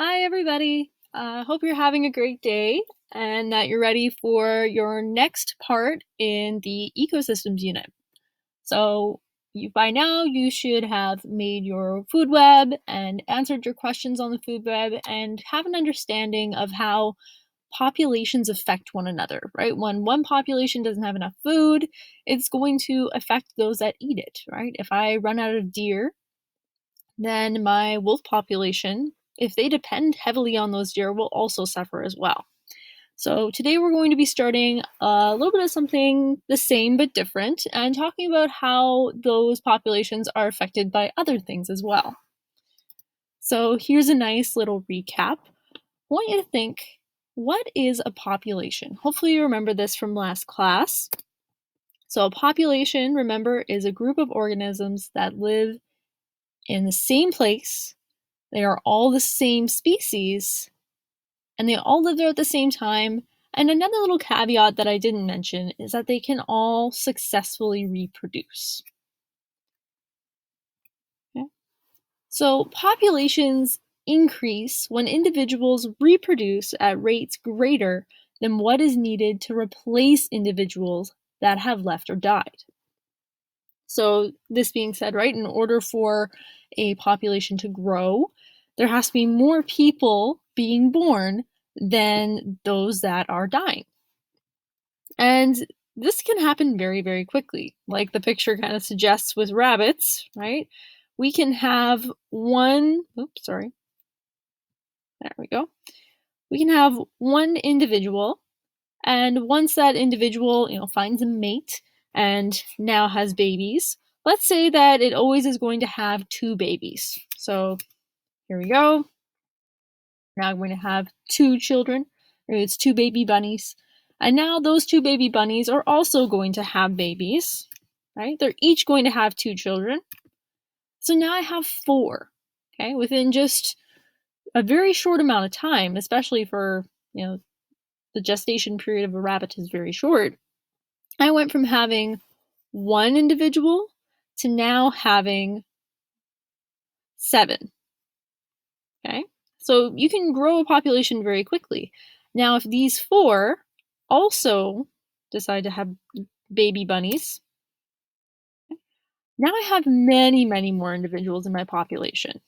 Hi, everybody. Hope you're having a great day and that you're ready for your next part in the ecosystems unit. So, by now, you should have made your food web and answered your questions on the food web and have an understanding of how populations affect one another, right? When one population doesn't have enough food, it's going to affect those that eat it, right? If I run out of deer, then my wolf population, if they depend heavily on those deer, will also suffer as well. So today we're going to be starting a little bit of something the same but different and talking about how those populations are affected by other things as well. So here's a nice little recap. I want you to think, what is a population? Hopefully you remember this from last class. So a population, remember, is a group of organisms that live in the same place. They are all the same species, and they all live there at the same time. And another little caveat that I didn't mention is that they can all successfully reproduce. Okay? So populations increase when individuals reproduce at rates greater than what is needed to replace individuals that have left or died. So this being said, right, in order for a population to grow, there has to be more people being born than those that are dying. And this can happen very, very quickly. Like the picture kind of suggests with rabbits, right? We can have one, oops, sorry. There we go. We can have one individual, and once that individual, finds a mate and now has babies, let's say that it always is going to have two babies. So here we go. Now I'm going to have two children. It's two baby bunnies. And now those two baby bunnies are also going to have babies, right? They're each going to have two children. So now I have four, okay? Within just a very short amount of time, especially for, the gestation period of a rabbit is very short. I went from having one individual to now having 7. Okay, so you can grow a population very quickly. Now, if these 4 also decide to have baby bunnies, now I have many, many more individuals in my population.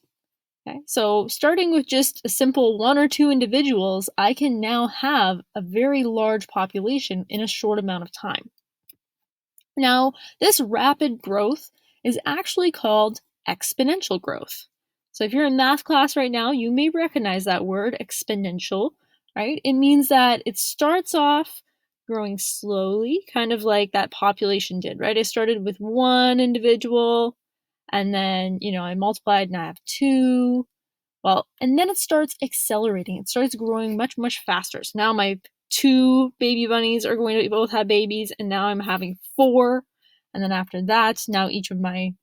Okay, so starting with just a simple 1 or 2 individuals, I can now have a very large population in a short amount of time. Now, this rapid growth is actually called exponential growth. So if you're in math class right now, you may recognize that word, exponential, right? It means that it starts off growing slowly, kind of like that population did, right? I started with 1 individual, and then, I multiplied and I have 2. Well, and then it starts accelerating. It starts growing much, much faster. So now my 2 baby bunnies are going to both have babies, and now I'm having 4. And then after that, now each of my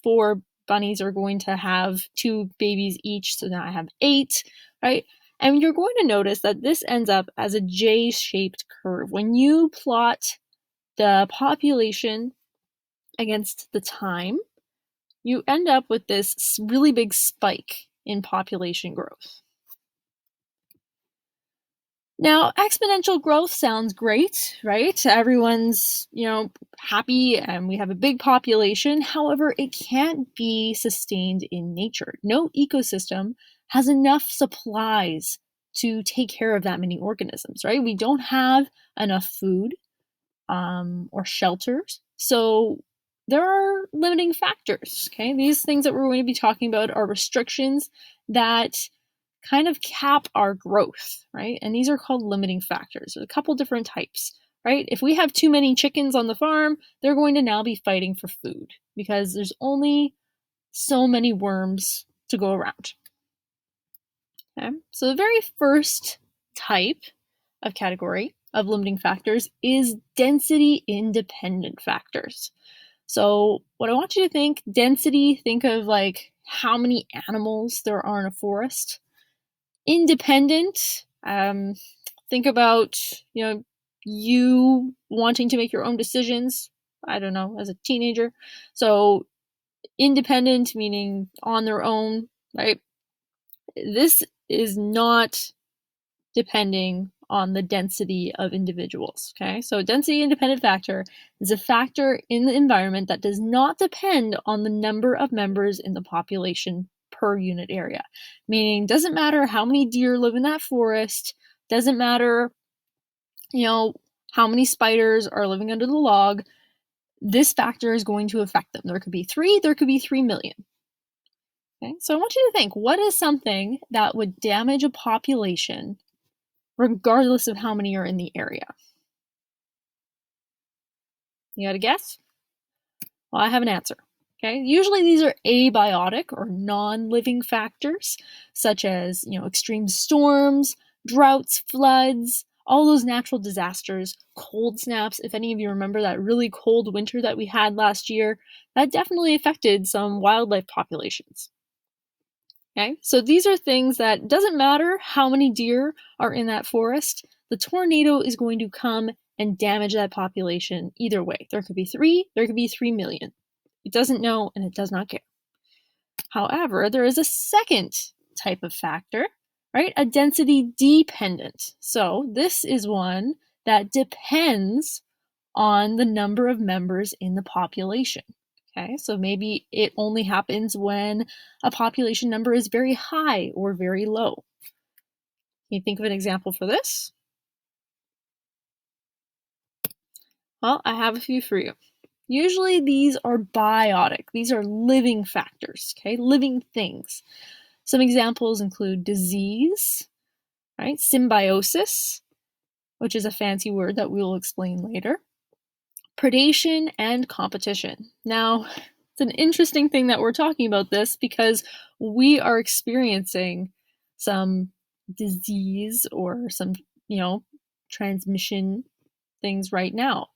4 bunnies are going to have 2 babies each. So now I have 8, right? And you're going to notice that this ends up as a J-shaped curve. When you plot the population against the time, you end up with this really big spike in population growth. Now, exponential growth sounds great, right? Everyone's, happy and we have a big population. However, it can't be sustained in nature. No ecosystem has enough supplies to take care of that many organisms, right? We don't have enough food or shelters. So there are limiting factors, okay? These things that we're going to be talking about are restrictions that kind of cap our growth, right? And these are called limiting factors. There's a couple different types, right? If we have too many chickens on the farm, they're going to now be fighting for food because there's only so many worms to go around. Okay? So the very first type of category of limiting factors is density independent factors. So what I want you to think, density, think of like how many animals there are in a forest. Independent, think about, you wanting to make your own decisions, I don't know, as a teenager. So independent meaning on their own, right? This is not depending on the density of individuals, okay? So a density-independent factor is a factor in the environment that does not depend on the number of members in the population per unit area. Meaning, doesn't matter how many deer live in that forest, doesn't matter, how many spiders are living under the log, this factor is going to affect them. There could be 3, there could be 3 million. Okay, so I want you to think, what is something that would damage a population regardless of how many are in the area? You got a guess? Well, I have an answer. Okay, usually these are abiotic or non-living factors, such as extreme storms, droughts, floods, all those natural disasters, cold snaps. If any of you remember that really cold winter that we had last year, that definitely affected some wildlife populations. Okay, so these are things that doesn't matter how many deer are in that forest, the tornado is going to come and damage that population either way. There could be 3, there could be 3 million. It doesn't know and it does not care. However, there is a second type of factor, right? A density dependent. So this is one that depends on the number of members in the population. Okay, so maybe it only happens when a population number is very high or very low. Can you think of an example for this? Well, I have a few for you. Usually these are biotic. These are living factors, okay? Living things. Some examples include disease, right? Symbiosis, which is a fancy word that we'll explain later. Predation and competition. Now, it's an interesting thing that we're talking about this because we are experiencing some disease or some, transmission things right now.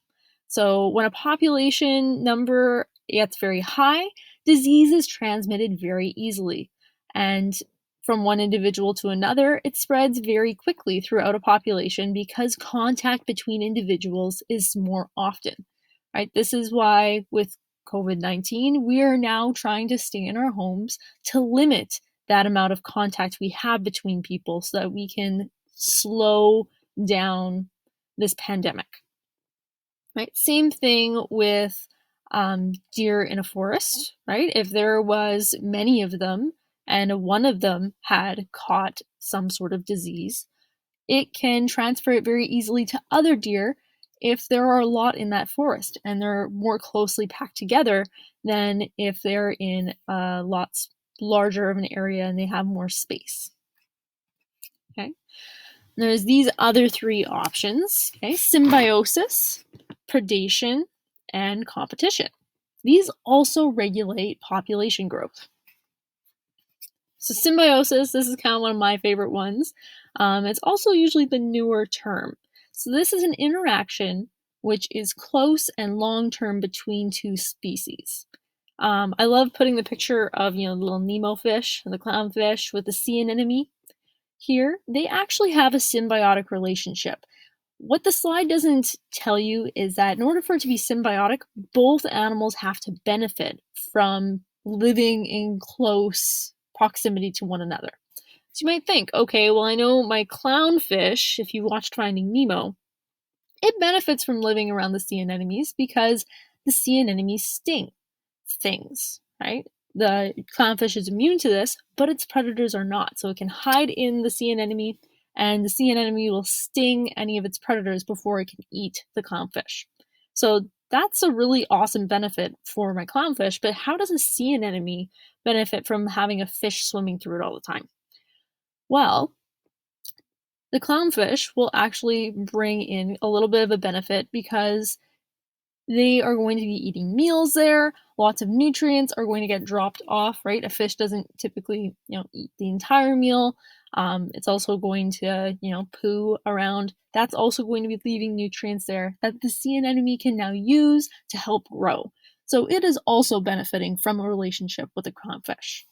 So when a population number gets very high, disease is transmitted very easily. And from one individual to another, it spreads very quickly throughout a population because contact between individuals is more often, right? This is why with COVID-19, we are now trying to stay in our homes to limit that amount of contact we have between people so that we can slow down this pandemic. Right? Same thing with deer in a forest, right? If there was many of them and one of them had caught some sort of disease, it can transfer it very easily to other deer if there are a lot in that forest and they're more closely packed together than if they're in lots larger of an area and they have more space. Okay. There's these other 3 options, okay? Symbiosis, predation, and competition. These also regulate population growth. So symbiosis, this is kind of one of my favorite ones. It's also usually the newer term. So this is an interaction which is close and long-term between 2 species. I love putting the picture of, the little Nemo fish, the clownfish with the sea anemone. Here, they actually have a symbiotic relationship. What the slide doesn't tell you is that in order for it to be symbiotic, both animals have to benefit from living in close proximity to one another. So you might think, okay, well, I know my clownfish, if you watched Finding Nemo, it benefits from living around the sea anemones because the sea anemones sting things, right? The clownfish is immune to this, but its predators are not. So it can hide in the sea anemone, and the sea anemone will sting any of its predators before it can eat the clownfish. So that's a really awesome benefit for my clownfish, but how does a sea anemone benefit from having a fish swimming through it all the time? Well, the clownfish will actually bring in a little bit of a benefit because they are going to be eating meals there. Lots of nutrients are going to get dropped off, right? A fish doesn't typically, eat the entire meal. It's also going to, poo around. That's also going to be leaving nutrients there that the sea anemone can now use to help grow. So it is also benefiting from a relationship with the clownfish.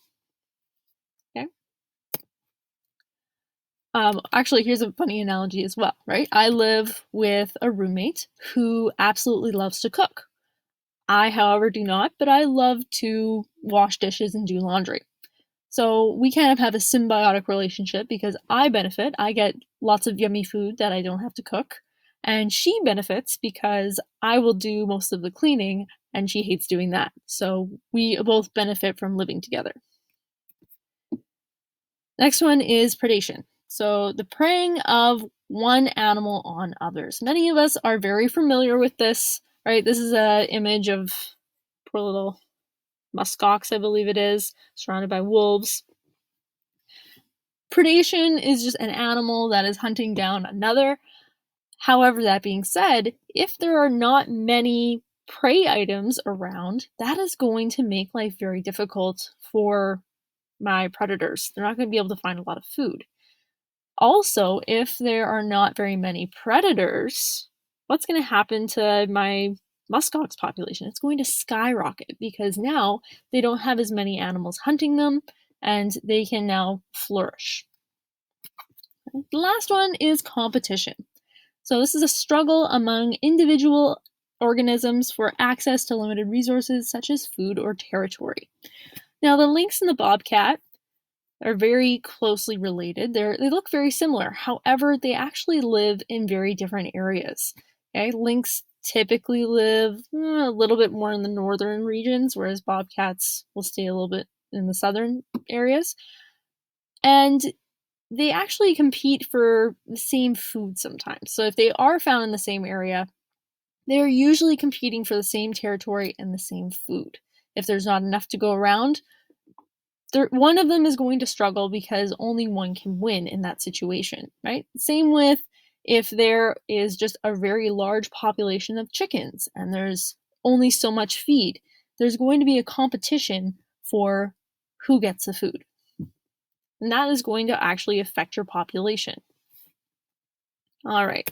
Okay. Actually, here's a funny analogy as well, right? I live with a roommate who absolutely loves to cook. I, however, do not, but I love to wash dishes and do laundry. So we kind of have a symbiotic relationship because I benefit. I get lots of yummy food that I don't have to cook. And she benefits because I will do most of the cleaning and she hates doing that. So we both benefit from living together. Next one is predation. So the preying of one animal on others. Many of us are very familiar with this, right? This is an image of poor little muskox, I believe it is, surrounded by wolves. Predation is just an animal that is hunting down another. However, that being said, if there are not many prey items around, that is going to make life very difficult for my predators. They're not going to be able to find a lot of food. Also, if there are not very many predators, what's going to happen to my muskox population? It's going to skyrocket because now they don't have as many animals hunting them and they can now flourish. The last one is competition. So this is a struggle among individual organisms for access to limited resources such as food or territory. Now the lynx and the bobcat are very closely related. They look very similar. However, they actually live in very different areas. Okay? Lynx typically live a little bit more in the northern regions, whereas bobcats will stay a little bit in the southern areas. And they actually compete for the same food sometimes. So if they are found in the same area, they're usually competing for the same territory and the same food. If there's not enough to go around, one of them is going to struggle because only one can win in that situation, right? Same with if there is just a very large population of chickens and there's only so much feed, there's going to be a competition for who gets the food. And that is going to actually affect your population. All right.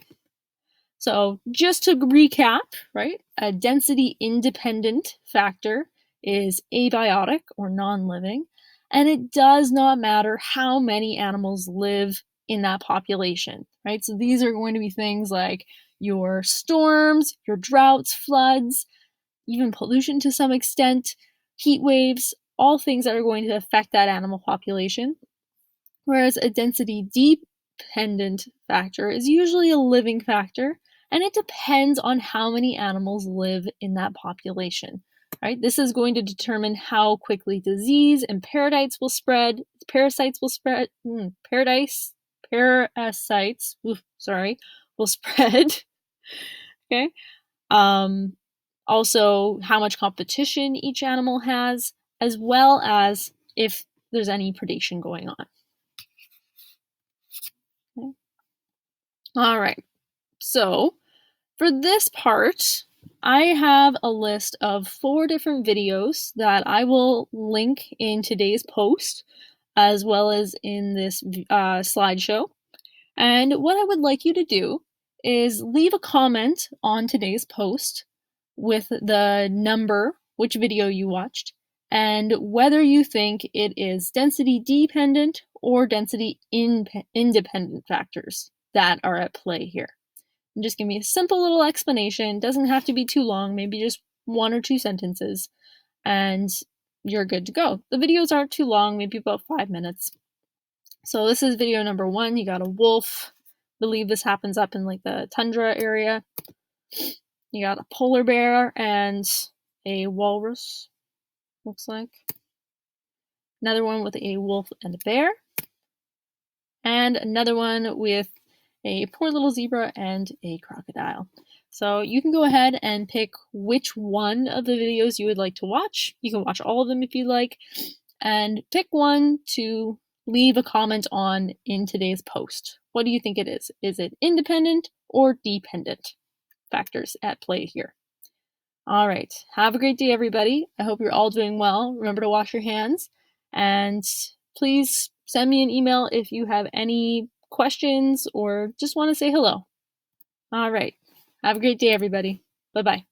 So just to recap, right, a density independent factor is abiotic or non-living, and it does not matter how many animals live in that population, right? So these are going to be things like your storms, your droughts, floods, even pollution to some extent, heat waves, all things that are going to affect that animal population. Whereas a density dependent factor is usually a living factor, and it depends on how many animals live in that population. Right? This is going to determine how quickly disease and parasites will spread. Parasites will spread. Will spread. Okay. Also, how much competition each animal has, as well as if there's any predation going on. Okay. All right. So for this part, I have a list of 4 different videos that I will link in today's post, as well as in this slideshow. And what I would like you to do is leave a comment on today's post with the number, which video you watched, and whether you think it is density dependent or density independent factors that are at play here. And just give me a simple little explanation. Doesn't have to be too long, maybe just 1 or 2 sentences, and you're good to go. The videos aren't too long, maybe about 5 minutes. So this is video number 1. You got a wolf. I believe this happens up in like the tundra area. You got a polar bear and a walrus, looks like. Another one with a wolf and a bear. And another one with a poor little zebra and a crocodile. So you can go ahead and pick which one of the videos you would like to watch. You can watch all of them if you like, and pick one to leave a comment on in today's post. What do you think it is? Is it independent or dependent factors at play here? All right. Have a great day, everybody. I hope you're all doing well. Remember to wash your hands, and please send me an email if you have any questions or just want to say hello. All right. Have a great day, everybody. Bye-bye.